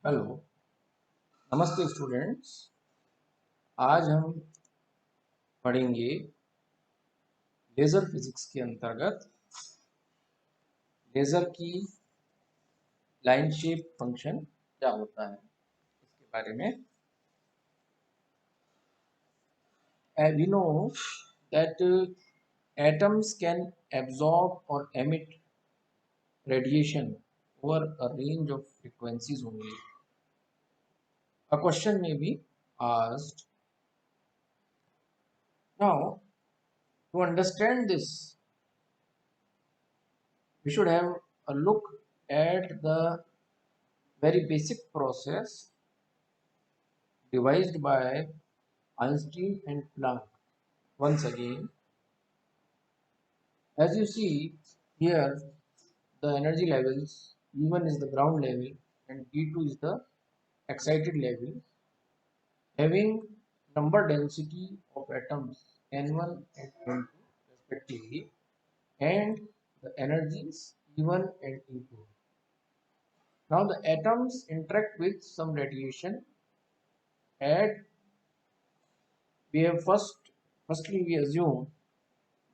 Hello. नमस्ते students. आज हम पढ़ेंगे लेज़र फिजिक्स के अंतर्गत लेज़र की लाइन शेप फंक्शन क्या होता है इसके बारे में। We know that atoms can absorb or emit radiation over a range of frequencies only. A question may be asked. Now, to understand this, we should have a look at the very basic process devised by Einstein and Planck. Once again, as you see here, the energy levels E1 is the ground level and E2 is the excited level, having number density of atoms N1 and N2 respectively, and the energies E1 and E2. Now the atoms interact with some radiation at we have firstly we assume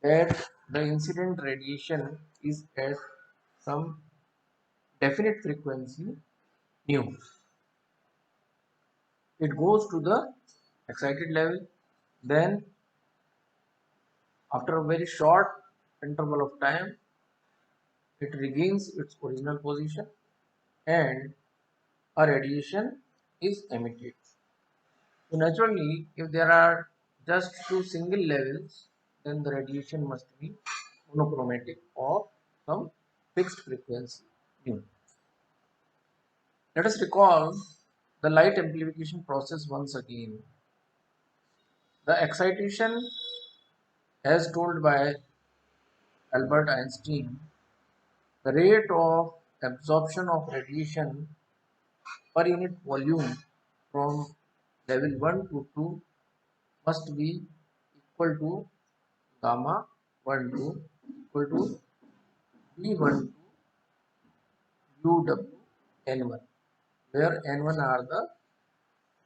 that the incident radiation is at some definite frequency nu. It goes to the excited level, then after a very short interval of time it regains its original position and a radiation is emitted. So naturally, if there are just two single levels, then the radiation must be monochromatic of some fixed frequency nu. Let us recall the light amplification process once again. The excitation, as told by Albert Einstein, the rate of absorption of radiation per unit volume from level 1 to 2 must be equal to gamma 12 equal to V12 UW N1, where N1 are the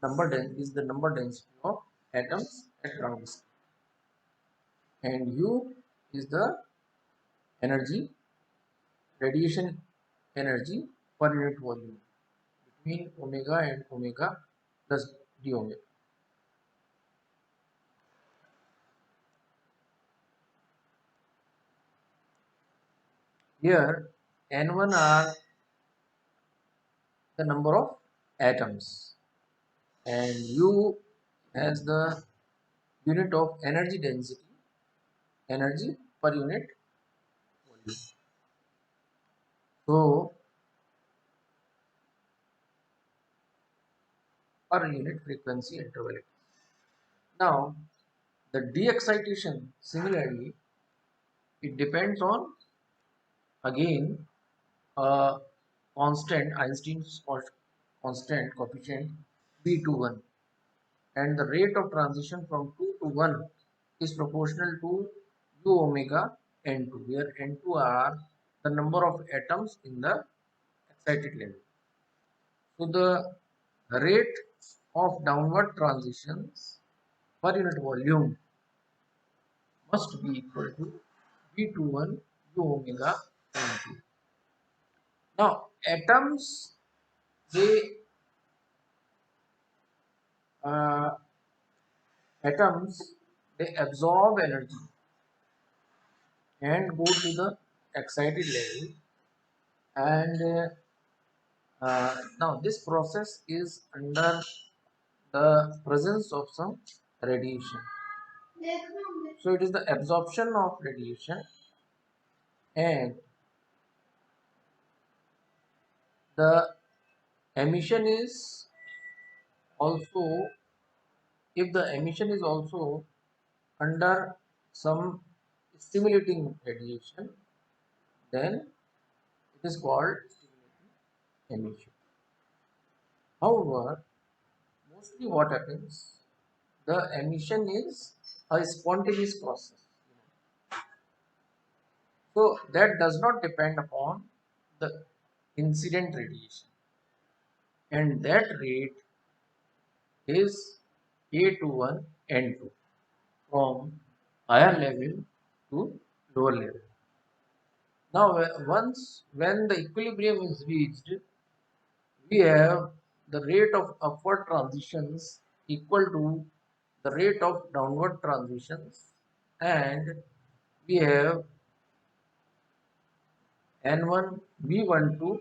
number density of atoms at ground state, and U is the energy radiation energy per unit volume between omega and omega plus d omega. Here N1 are the number of atoms and U has the unit of energy density, energy per unit volume. So per unit frequency interval. Now the de-excitation similarly it depends on again a constant Einstein's constant coefficient B21, and the rate of transition from 2 to 1 is proportional to u omega n2, where n2 are the number of atoms in the excited level. So the rate of downward transitions per unit volume must be equal to B21 u omega n2. Now atoms they uh, atoms they absorb energy and go to the excited level, and now this process is under the presence of some radiation. So it is the absorption of radiation, and the emission is also, if the emission is also under some stimulating radiation, then it is called stimulating emission. However, mostly what happens, the emission is a spontaneous process. So that does not depend upon the incident radiation. and that rate is A21 N2 from higher level to lower level. Now once when the equilibrium is reached, we have the rate of upward transitions equal to the rate of downward transitions, and we have N1 B12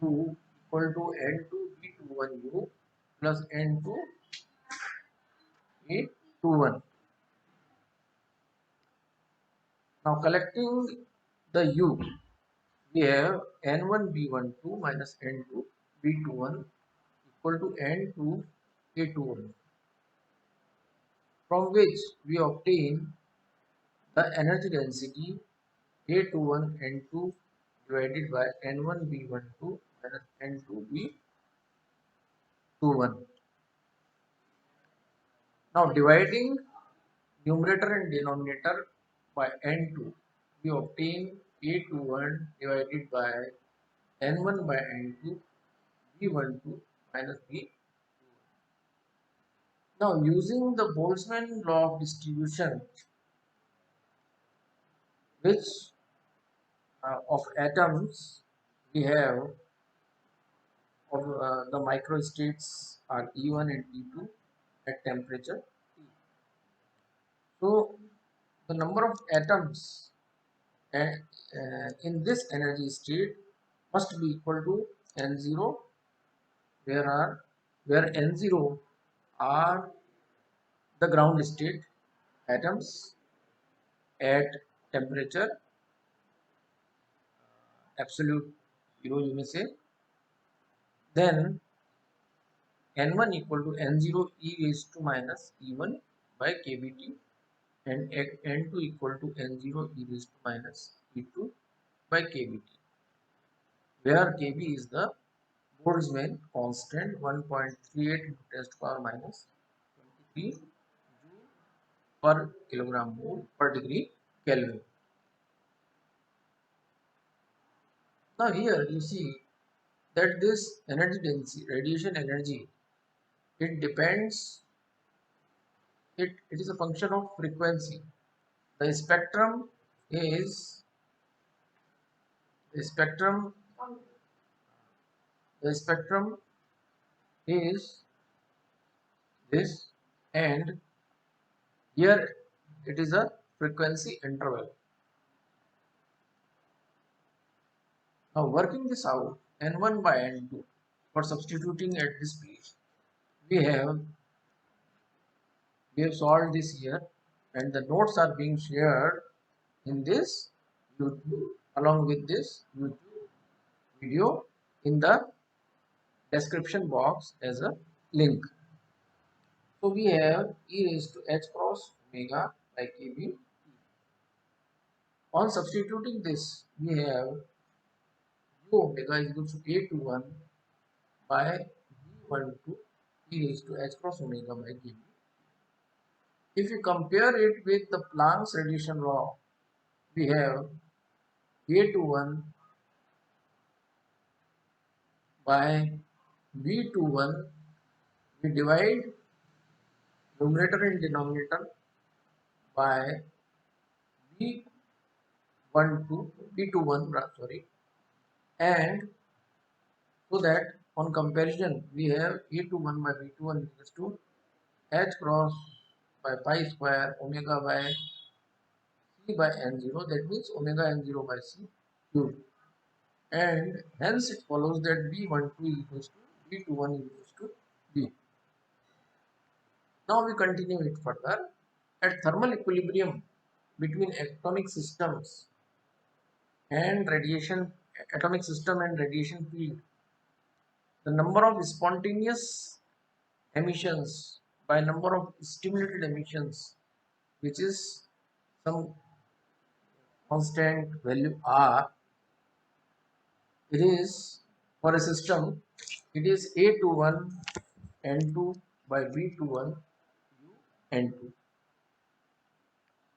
U equal to N2 B21 U plus N2 B21. Now collecting the U, we have N1 B12 minus N2 B21 equal to N2 A21, from which we obtain the energy density A21 N2 divided by N1 B12 minus N2 B21. Now dividing numerator and denominator by N2, we obtain A21 divided by N1 by N2 B12 minus B. Now using the Boltzmann law of distribution, which of atoms we have of the microstates are E1 and E2 at temperature T. So the number of atoms in this energy state must be equal to N0, where N0 are the ground state atoms at temperature absolute zero, you may say. Then N1 equal to N0 e raised to minus E1 by kBt, and N2 equal to N0 e raised to minus E2 by kBt, where kb is the Boltzmann constant 1.38 into 10 to the power minus 23 joule per kilogram mole per degree Kelvin. Now here you see that this energy density, radiation energy, it depends, it is a function of frequency. The spectrum is the spectrum the spectrum is this, and here it is a frequency interval. Now working this out, N1 by N2, for substituting at this place, we have solved this here, and the notes are being shared in this YouTube along with this YouTube video in the description box as a link. So we have e raised to h cross omega by kb. On substituting this, we have u omega is equal to a21 by b12 e raised to h cross omega by kb. If you compare it with the Planck's radiation law, we have A21 by B21. We divide numerator and denominator by B21, sorry, and so that on comparison we have A21 by B21 equals to H cross by pi square omega by C by N0, that means omega N0 by C cubed, and hence it follows that B12 equals to B21 equals to B. Now we continue it further. At thermal equilibrium between atomic system and radiation field, the number of spontaneous emissions by number of stimulated emissions, which is some constant value R, it is for a system, it is A21 N2 by B21 U N2.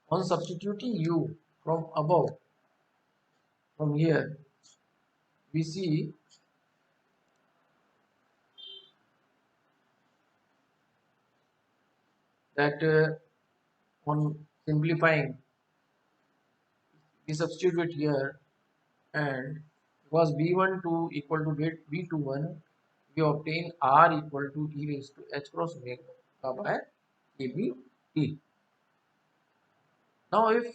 On substituting U from above, from here, we see that on simplifying we substitute it here, and because b12 equal to b21, we obtain r equal to e raised to h cross omega by kbt. Now if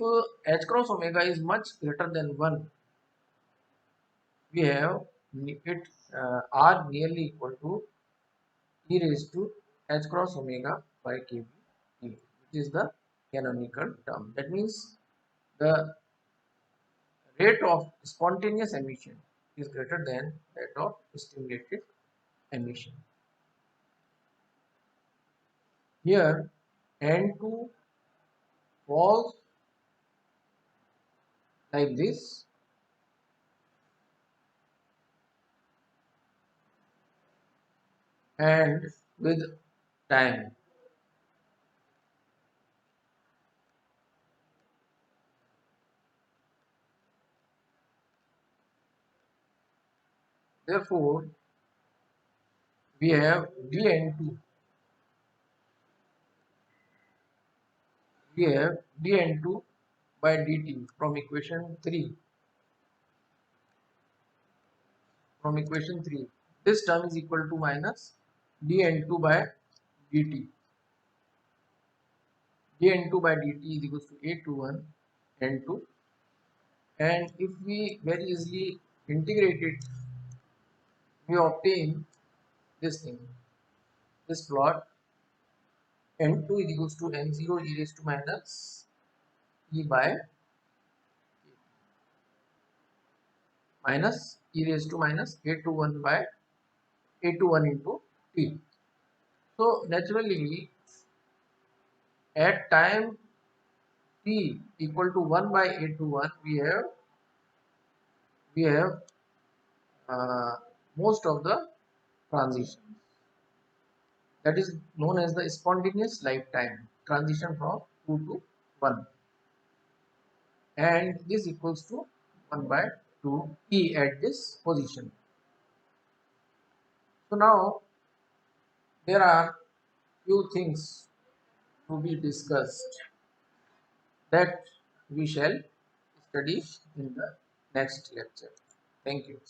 h cross omega is much greater than 1, we have it r nearly equal to e raised to h cross omega by kb, which is the canonical term. That means the rate of spontaneous emission is greater than that of stimulated emission. Here N2 falls like this, and with time therefore we have dN2, we have dN2 by dt from equation 3. From equation 3, this term is equal to minus dN2 by dt. dN2 by dt is equal to A21 N2, and if we very easily integrate it, we obtain this thing, this plot. N2 is equals to N0 e raised to minus e by minus e raised to minus A21 by A21 into t. So naturally at time t equal to 1 by A21, we have uh, most of the transitions, that is known as the spontaneous lifetime transition from 2 to 1, and this equals to 1 by 2 t at this position. So now there are few things to be discussed that we shall study in the next lecture. Thank you.